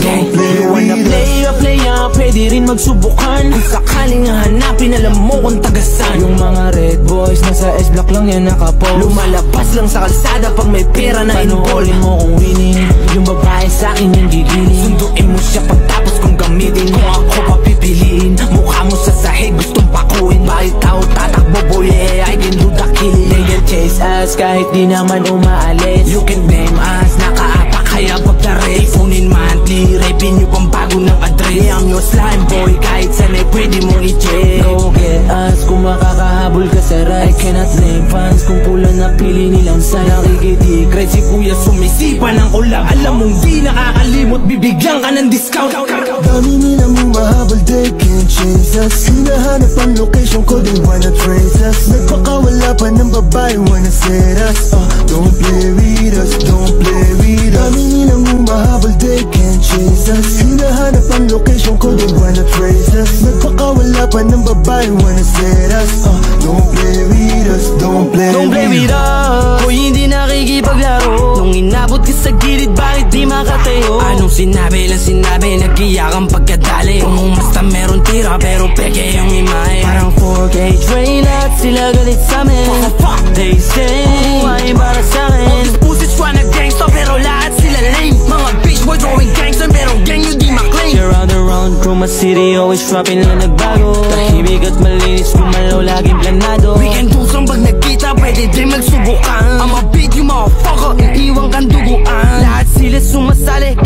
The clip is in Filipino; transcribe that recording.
You wanna play a player, pwede rin magsubukan. Kung sakaling hanapin, alam mo kung tagasan. Yung mga red boys, nasa S-block lang yan nakapose. Lumalabas lang sa kalsada pag may pera na involved. Panoorin mo kung winning, yung babae sa'kin yung gigiling. Sunduin mo siya pagtapos kong gamitin. Kung ako papipiliin, mukha mo sa sahig gustong pakuin. Bakit tao tatakbo boy, I can do the killing. They can chase us kahit di naman umaalis. You can blame us, nakaapak kaya pagtari. Ipunin monthly, revenue pang bago ng address. I'm your slime boy, kahit sanay pwede mong i-check. Go get us, kung makakahabol ka sa rice. I cannot blame fans kung pula na pili nilang sign. Nakikitik, right si kuya sumisipa ng collab. Alam mong di nakakalimot, bibigyan ka ng discount. Dami nilang umahabol, they can't chase us. Hinahanap ang location ko, they wanna trace us. Nagpakawala pa ng babae, wanna set us. Don't play with us, don't play with us. Dami nilang umahabol, they can't chase us. Hinahanap ang location ko, they wanna trace us. Nagpakawala pa ng babae, wanna set us. Don't play with us, don't play with us. Hoy, hindi nakikipaglaro. Nung inabot ka sa gilid, bakit di makatayo? Anong sinabi lang sinabi, nag-iyak ang pagkadali. Kung umasta meron tira, pero peke yung imahe. Parang 4K train at sila galit sa'min. They say, ay para sa'kin. All these pussies wanna gangsta, pero lahat sila lame. Mga bitch boy drawing gangsta, pero gang yun di maklaim. You're on the round, through my city, always dropping na nagbago. Tahimik at malinis, kumalaw, laging planado. We can do some pag nagkita, pwede din magsubukan. I'm a beat you motherfucker, iiwan kang duguan. Lahat sila sumasali.